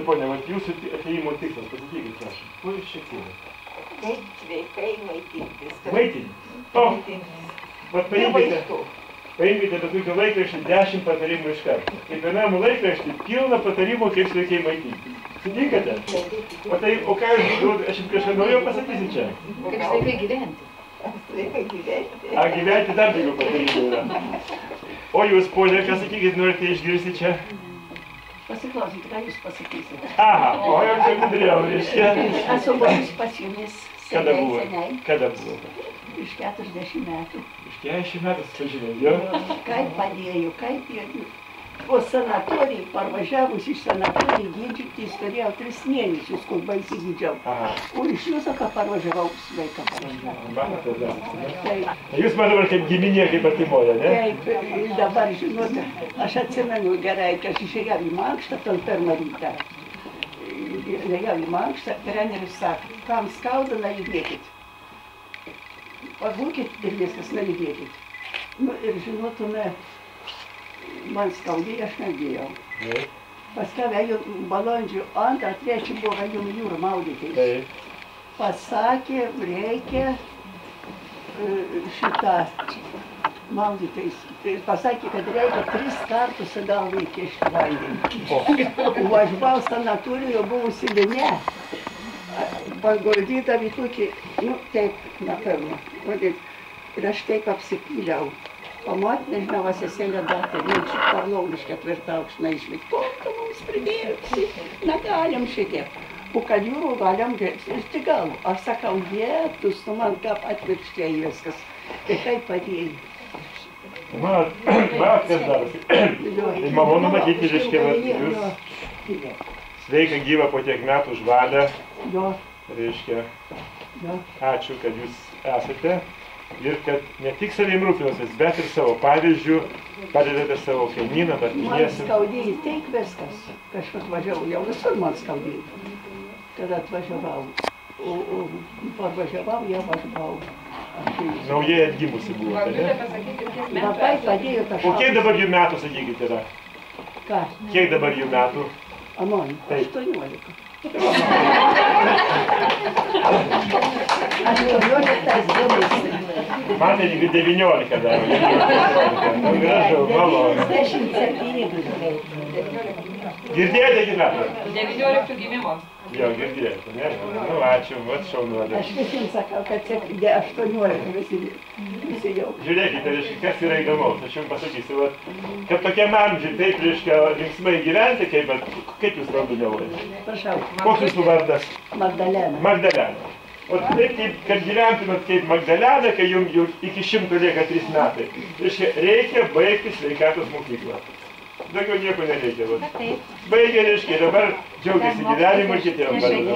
šitą ponę, jūsų atėjimo tikslas, pasakykit, prašom. Ko jūs čia kėlėte? Kaip sveikai maitintis. Maitintis. O, vat paimkite bet kokį laikraštį 10 patarimų iš karto. Kiekvienam laikraštį pilna patarimų, kaip sveikai maitintis. Sutinkate? O ką aš jums kažką norėjau pasakysiu čia? Kaip sveikai gyventi. Sveikai gyventi. A, gyventi dar daugiau patarimų yra. O jūs, ponė, ką sakykit, norite išgirsti čia? Pasiklausyti, ką jūs pasakysite. Aha, o jau čia gudriau, reiškia. Esu buvus pas jumis Kada seniai, buvo? seniai. Kada buvo? Iš 40 metų. Iš 40 metų sužinau, jo? Kaip padėjo, kaip ir... Po sanatorijai, parvažiavus iš sanatorijai gydžytis, turėjau 3 mėnesius, kol baisiai gydžiau. O iš jūsų, ką parvažiavau, sveika parvažiavau. Jūs man dabar kaip giminė, kaip artimoja, ne? Taip, dabar, žinote, aš atsimenu gerai, kai aš išėjau į mankštą, ton pirmą rytą. Išėjau į mankštą, treneris sako, kam skauda, nejudėkit. Pabūkit ir viskas, nejudėkit. Nu ir žinotume, man skaudėjo, aš negėjau. Paskui ėjau balandžio 2-3 buvo ėjom į jūrą maudytis. Pasakė, reikia šitą maudytis. Pasakė, kad reikia 3 kartus į galvą įkišti vandenį. O aš buvau sanatorijoj buvusi Line. Paguldydami tokį, nu taip, napilno. Ir aš taip apsipyliau. Pamat, nežinau, seselė datė, čia Karlovliš 4 aukštą išvykti. Tolka mums pridėjusi, negalim šitiek. O kad jūrų galim gėpsi, ir tik gal. Aš sakau, jėtus, tu man kaip atvirkštė viskas. Tai kaip padėjai. Man, kas darosi. Tai malonu matyti, reiškia, jūs sveika gyva po tiek metų žvalę. Reiškia, ačiū, kad jūs esate. Ir kad ne tik savim rūpinosis, bet ir savo pavyzdžių padedate savo kaimynam, artimiesiems. Man skaudėjo taip viskas, kažkas važiavau, jau visur man skaudėjo, kad atvažiavau. O parvažiavau, jau aš buvau. Naujai atgimusi buvote, ne? Labai padėjo tą šaltą. O kiek dabar jų metų, sakykite, yra? Ką? Kiek dabar jų metų? Amon, 18. Man tai 19 dar. Gražu, malonu. Girdėjote gyvenimą? 19 gimimo. Jo, girdėjote, ne? Nu, ačiū, vat šaunuolė. Aš visiems sakau, kad 18 visi jau. Žiūrėkite, reiškia, kas yra įdomaus, aš jums pasakysiu, vat, kad tokiam amžiui taip, reiškia, linksmai gyventi, kaip jūs vardu galvojate? Prašau. Koks jūsų vardas? Magdalena. Magdalena. O taip, kad gyventumėt kaip Magdalena, kai jums jau iki 100 lieka 3 metai. Reikia baigti sveikatos mokyklą. Daugiau nieko nereikia. Baigė, reiškia, dabar džiaugiasi gyvenimu ir kitiem padeda.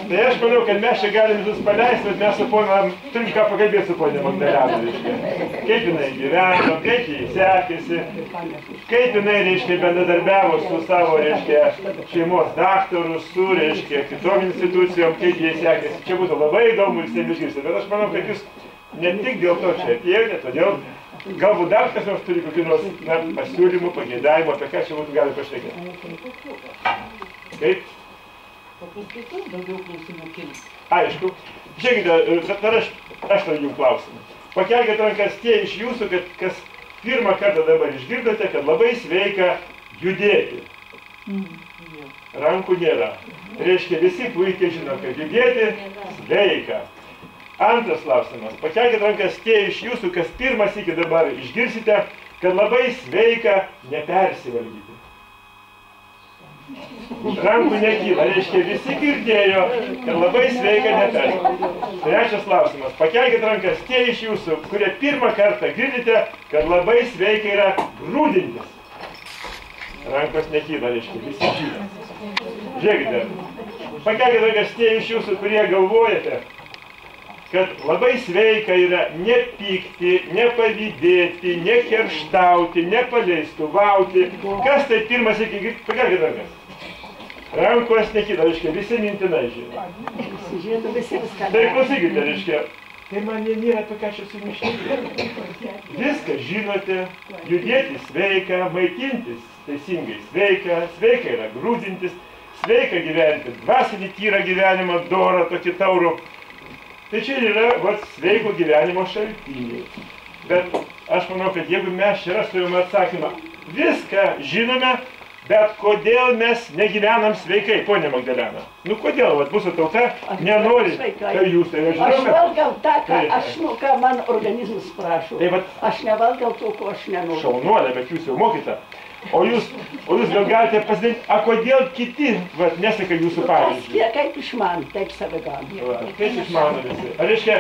Tai aš manau, kad mes čia galim visus paleisti, bet mes su ponom turim ką pakalbėti su ponė Magdalena, reiškia. Kaip jinai gyveno, kaip jai sekėsi, kaip jinai, reiškia, bendradarbiavo su savo, reiškia, šeimos daktaru, su, reiškia, kitom institucijom, kaip jai sekėsi. Čia būtų labai įdomu visiems išgirsti, bet aš manau, kad jūs ne tik dėl to čia atėjote, todėl galbūt dar kas nors turi kokių nors pasiūlymų, pageidavimų, apie ką čia būtų gali pašnekėti. Kaip? Kokius kitus daugiau klausimų kils? Aišku. Žiūrėkite, dar aš turiu jums klausimą. Pakelkite rankas tie iš jūsų, kad kas pirmą kartą dabar išgirdote, kad labai sveika judėti. Rankų nėra. Reiškia, visi puikiai žino, kad judėti sveika. Antras klausimas. Pakelkite rankas tie iš jūsų, kas pirmas iki dabar išgirsite, kad labai sveika nepersivalgyti. Rankų nekyla. Reiškia, visi girdėjo, kad labai sveika nepersivalgyti. Trečias klausimas. Pakelkite rankas tie iš jūsų, kurie pirmą kartą girdite, kad labai sveika yra grūdintis. Rankos nekyla, reiškia, visi kyla. Žiūrėkite. Pakelkite rankas tie iš jūsų, kurie galvojate, kad labai sveika yra nepykti, nepavydėti, nekerštauti, nepaleistuvauti. Kas tai pirmas iki girdėti? Pakelkite rankas. Rankos nekyla, reiškia, visi mintinai žino. Tai klausykite, reiškia, tai man nėra apie ką čia sumišti. Viską žinote, judėti sveika, maitintis teisingai sveika, sveika yra grūdintis, sveika gyventi dvasinį tyrą gyvenimą, dorą, tokį taurų. Tai čia yra sveiko gyvenimo šaltiniai. Bet aš manau, kad jeigu mes čia rastume atsakymą, viską žinome, bet kodėl mes negyvenam sveikai, ponia Magdalena? Nu kodėl, mūsų tauta nenori, tai jūs tai žinome. Aš valgau tą, ką man organizmas prašo. Tai aš nevalgau to, ko aš nenoriu. Šaunuolė, bet jūs jau mokyta. O jūs gal galite pasidaryti, a kodėl kiti neseka jūsų pavyzdžių? Kaip išmano, taip save gali. Kaip išmano visi. Ar reiškia,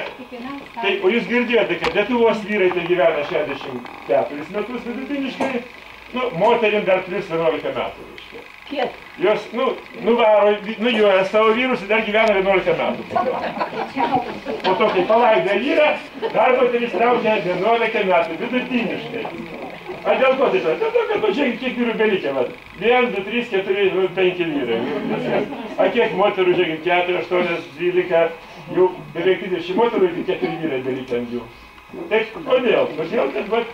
o jūs girdėjote, kad Lietuvos vyrai tai gyvena 64 metus vidutiniškai, moterim dar plus 11 metų, reiškia. Kiek? Jos, nujuoja savo vyrus ir dar gyvena 11 metų. Po to, kai palaidė vyrą, dar moteris traukia 11 metų, vidutiniškai. A dėl ko tai? Dėl to, kad žiūrėkit, kiek vyrų belikė, 1, 2, 3, 4, 5 vyrai. A kiek moterų, žiūrėkit, 4, 8, 12, jau beveik 20 moterų ir 4 vyrai belikė ant jų. Tai kodėl? Kodėl, kad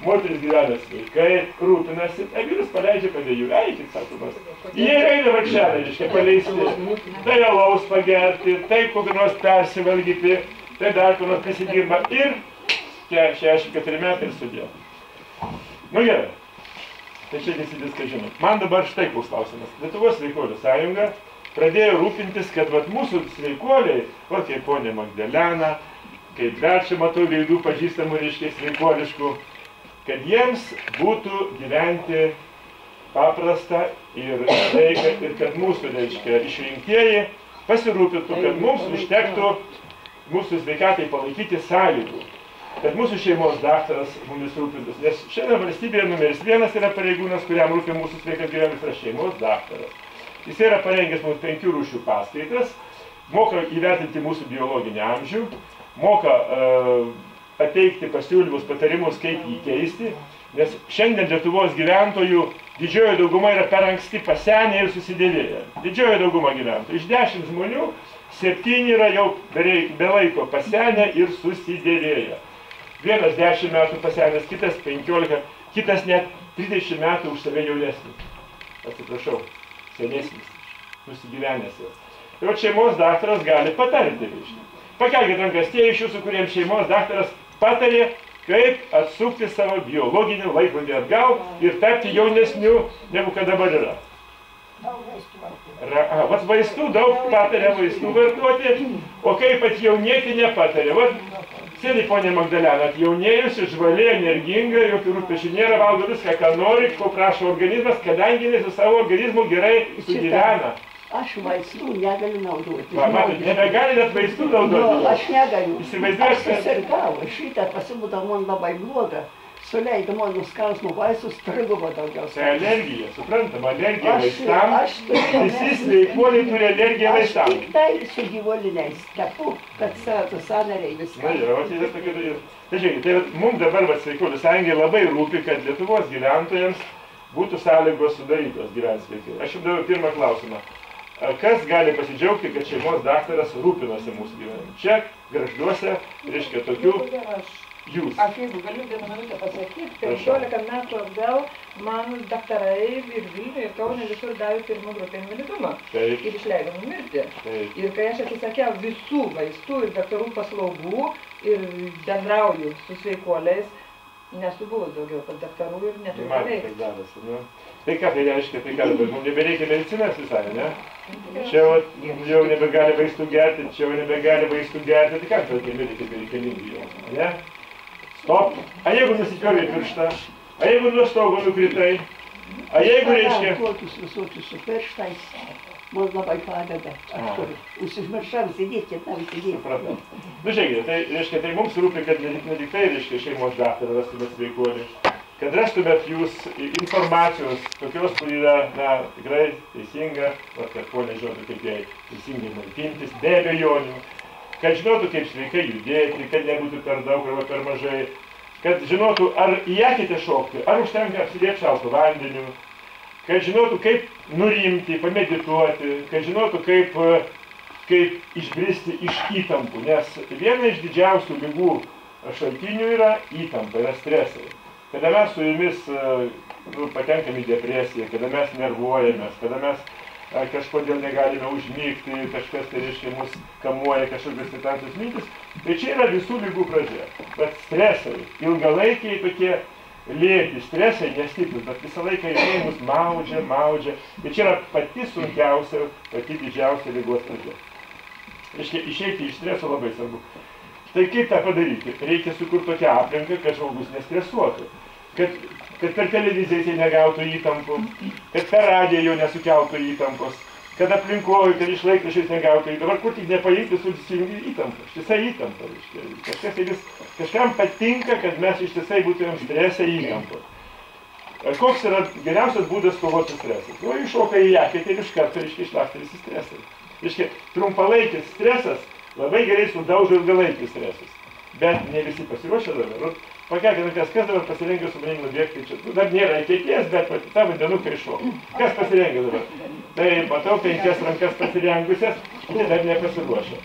moteris gyvena sveikai, rūpinasi, vyrus paleidžia padėjų, eikit, sakomas. Jie eina vargšelė, reiškia, paleisti, tai alaus pagerti, tai kokį nors persivalgyti, tai dar kur nors prisidirba ir 64 metai ir sudėl. Nu gerai, tai čia visi viską žino. Man dabar štai koks klausimas. Lietuvos sveikuolių sąjunga pradėjo rūpintis, kad mūsų sveikuoliai, kaip ponė Magdalena, kaip dar čia matau veidų pažįstamų, reiškia, sveikuoliškų, kad jiems būtų gyventi paprasta ir sveika ir kad mūsų, reiškia, išrinktieji pasirūpintų, kad mums užtektų mūsų sveikatai palaikyti sąlygų. Kad mūsų šeimos daktaras mumis rūpintus, nes šiandien valstybėje numeris 1 yra pareigūnas, kuriam rūpia mūsų sveikas gyvenimas, yra šeimos daktaras. Jis yra parengęs mums 5 rūšių paskaitas, moka įvertinti mūsų biologinį amžių, moka pateikti pasiūlymus, patarimus, kaip jį keisti, nes šiandien Lietuvos gyventojų didžioji dauguma yra per anksti pasenę ir susidėvėję. Didžioji dauguma gyventojų. Iš 10 žmonių 7 yra jau be laiko pasenę ir susidėvėję. Vienas 10 metų pasenęs, kitas 15, kitas net 30 metų už save jaunesnis. Atsiprašau, senesnis, nusigyvenęs jau. Ir šeimos daktaras gali patarti. Pakelkite rankas tie iš jūsų, kuriems šeimos daktaras patarė, kaip atsukti savo biologinį laikrodį atgal ir tapti jaunesniu, negu kad dabar yra. Vaistų daug patarė vaistų vartoti, o kaip atjaunėti nepatarė. Sėdi ponė Magdalena, atjaunėjusi, žvali, energinga, jokių rūpesčių nėra, valgo viską, ką nori, ko prašo organizmas, kadangi jis su savo organizmu gerai sugyvena. Aš vaistų negaliu naudoti. Matot, nebegali net vaistų naudoti. Aš negaliu. Įsivaizduoju, aš susirgau, šitą pasibūdavo man labai bloga. Suleido man nuskausmo vaistus, trigubo daugiausiai. Tai alergija, suprantama, alergija vaistam. Visi sveikuoliai turi alergiją vaistam. Aš tik tai su gyvuliniais tepu, kad sąnariai viską. Na jau, tai žiūrėkit, tai mums dabar sveikuolių sąjungai labai rūpi, kad Lietuvos gyventojams būtų sąlygos sudarytos gyventi sveikai. Aš jums daviau pirmą klausimą. Kas gali pasidžiaugti, kad šeimos daktaras rūpinosi mūsų gyvenimu? Čia, Gargžduose, reiškia tokių jūs. Aš jeigu galiu vieną minutę pasakyti, 15 metų atgal man daktarai ir Vilniuje, ir Kaune visur davė pirmą grupę invalidumą. Ir išleido numirti. Ir kai aš atsisakiau visų vaistų ir daktarų paslaugų ir bendrauju su sveikuoliais, nesu buvus daugiau pas daktarų ir neturiu ką veikti. Tai ką tai reiškia, tai ką dabar, mums nebereikia medicinos visai, ne? Čia jau nebegali vaistų gerti, čia jau nebegali vaistų gerti, tai ką tokie medikai reikalingi jau, ne? Stop! A jeigu nusipjovė pirštą? A jeigu nuo stogo nukritai? A jeigu reiškia... Tokius visokius su pirštais, man labai padeda. Aš turiu. Užsižmiršam sėdėti, tam sėdėti. Supratau. Nu žiūrėkite, tai reiškia, tai mums rūpi, kad ne tik tai reiškia šeimos daktarą rastumėt sveikuolį, kad rastumėt jūs informacijos, tokios, kur yra, tikrai teisinga, kad ponė žinotų, kaip jai teisingai maitintis, be abejonių, kad žinotų, kaip sveikai judėti, kad nebūtų per daug arba per mažai, kad žinotų, ar į ekite šokti, ar užtenka apsidėti šalto vandeniu, kad žinotų, kaip nurimti, pamedituoti, kad žinotų, kaip išbristi iš įtampų, nes viena iš didžiausių ligų šaltinių yra įtampa, yra stresai. kada mes su jumis patenkam į depresiją, kada mes nervuojamės, kada mes kažkodėl negalime užmygti, kažkas tai reiškia mus kamuoja, kažkokios įtamsios mintis, tai čia yra visų ligų pradžia. Bet stresai, ilgalaikiai tokie lėti stresai, nestiprus, bet visą laiką jie mus maudžia. Ir čia yra pati sunkiausia, pati didžiausia ligos pradžia. Reiškia, išeiti iš streso labai svarbu. Tai kaip tą padaryti? Reikia sukurti tokią aplinką, kad žmogus nestresuotų. Kad per televiziją jis negautų įtampų, kad per radiją jau nesukeltų įtampos, kad aplinkoje, kad iš laikraščiais negautų įtampų. Dabar kur tik nepaimti susijungi įtampą, ištisai įtampą. Kažkam patinka, kad mes ištisai būtumėm stresę įtampą. Koks yra geriausias būdas kovoti su stresais? Nu, iššoka į eketę ir iš karto išlaksta visi stresai. Reiškia, trumpalaikis stresas labai gerai sudaužo ilgalaikis stresas. Bet ne visi pasiruošę dabar. Pakelkite, kas dabar pasirengė su manim nubėgti čia. Dar nėra ateities, bet tą vandenuką iššoka. Kas pasirengė dabar? Tai matau 5 rankas pasirengusias, tai dar nepasiruošę.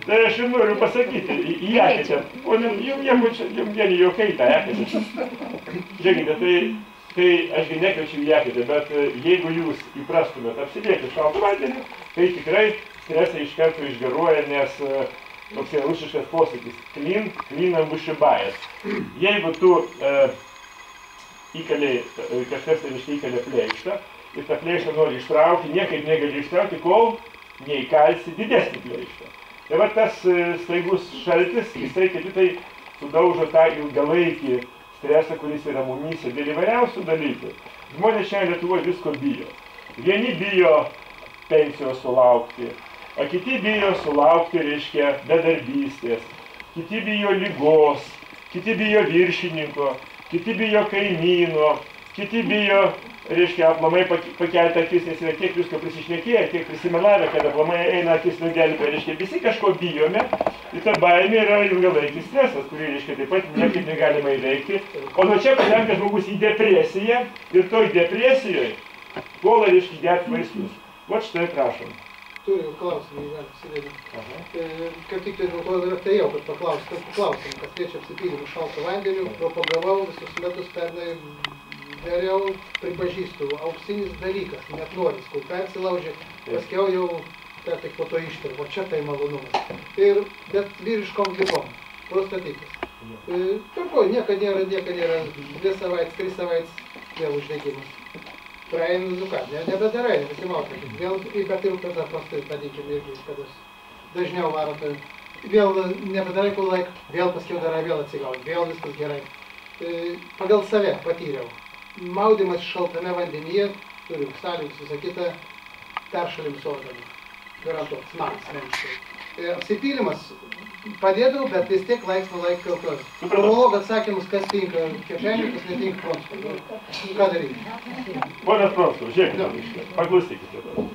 Tai aš ir noriu pasakyti, į eketę. Jums vieni jokai tą eketę. Žiūrėkite, tai ašgi nekviečiu į eketę, bet jeigu jūs įprastumėt apsidėti šaltą vandenį, tai tikrai stresai iš karto išgaruoja, nes toks yra rusiškas posakis, clean bušibajas. Jeigu tu įkaliai, kažkas tai įkalė pleištą, ir tą pleištą nori ištraukti, niekaip negali ištraukti, kol neįkalsi didesnį pleištą. Tai va tas staigus šaltis, jisai kaip tai sudaužo tą ilgalaikį stresą, kuris yra mumyse dėl įvairiausių dalykų. Žmonės šiandien Lietuvoje visko bijo. Vieni bijo pensijos sulaukti, o kiti bijo sulaukti, reiškia, bedarbystės, kiti bijo ligos, kiti bijo viršininko, kiti bijo kaimyno, kiti bijo, reiškia, aplamai pakelti akis, nes yra tiek visko prisišnekėję, tiek prisimelavę, kad aplamai eina akis nugelbė, reiškia, visi kažko bijome, ir ta baimė yra ilgalaikis stresas, kurį, reiškia, taip pat niekaip negalima įveikti, o nuo čia patenka žmogus į depresiją, ir toj depresijoje puola, reiškia, gerti vaistus. Vat štai prašom. Turiu klausimą, jei gali pasidėti. Kaip tik tai dėl to ir atėjau, kad paklausim, kas liečia apsipylymų šalto vandeniu, propagavau visus metus pernai, dariau, pripažįstu, auksinis dalykas, net noris, kol persilaužė, paskiau jau tik po to ištirpo, čia tai malonumas. Bet vyriškom ligom, prostatitas. Turkoj, nieka nėra, 2 savaitės, 3 savaitės, vėl uždegimas. Praeinu, nu ką, nebedarai, nebesimauti. Vėl, bet ir tada paskui, padėkim irgi, kad dažniau varo, vėl nebedarai kur laik, vėl paskiau darai, vėl atsigauti, vėl viskas gerai. Pagal save patyriau. Maudimas šaltame vandenyje, turim sąlygus, visą kitą, peršalimus organų. Garantuot, smags, menškai. Apsipylimas padėdavau, bet vis tiek laiks nuo laiko kaltuoju. Urologo atsakymus, kas tinka kiešenį, kas netinka Pronskui. Ką daryti? Ponas Pronskau, žiūrėkite, paklausykite.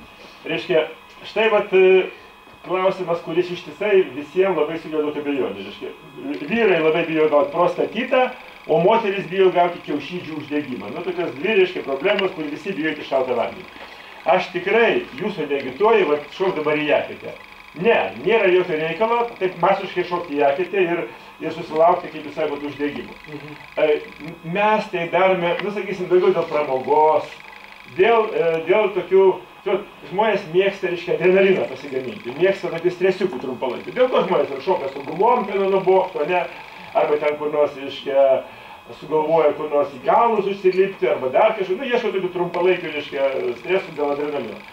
Reiškia, štai vat klausimas, kuris ištisai visiems labai sukelia daug abejonių. Vyrai labai bijo gauti prostatitą, o moteris bijo gauti kiaušidžių uždegimą. Nu, tokios dvi, reiškia, problemos, kur visi bijo į šaltą vandenį. Aš tikrai jūsų neagituoju, vat šok dabar į eketę. Ne, nėra jokio reikalo, taip masiškai šokti į eketę ir susilaukti, kaip jūs sakot, uždegimų. Mes tai darome, nu, sakysim, daugiau dėl pramogos, dėl tokių, žmonės mėgsta, reiškia, adrenaliną pasigaminti, mėgsta tokių stresiukų trumpalaikį. Dėl to žmonės šoka su gumom, nuo bokšto, ne, arba ten kur nors, reiškia, sugalvoja kur nors į kalnus užsilipti, arba dar kažką, nu, ieško tokių trumpalaikių, reiškia, stresų dėl adrenalino.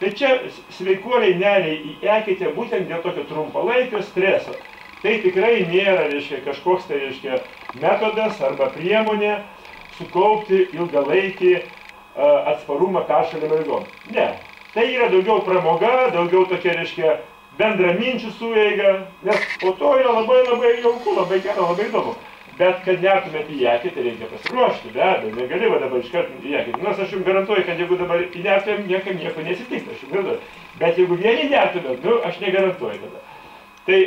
Tai čia sveikuoliai neria į eketę būtent dėl tokio trumpalaikio streso. Tai tikrai nėra, reiškia, kažkoks tai, reiškia, metodas arba priemonė sukaupti ilgalaikį atsparumą peršalimo ligom. Ne. Tai yra daugiau pramoga, daugiau tokia, reiškia, bendraminčių sueiga, nes po to yra labai jauku, labai gera, labai įdomu. Bet kad nertumėt į eketę, reikia pasiruošti, be abejo, negali va dabar iškart į eketę. Nors aš jums garantuoju, kad jeigu dabar įnertumėm, nieko nesitiks, aš jums garantuoju. Bet jeigu vieni nertumėt, nu, aš negarantuoju tada. Tai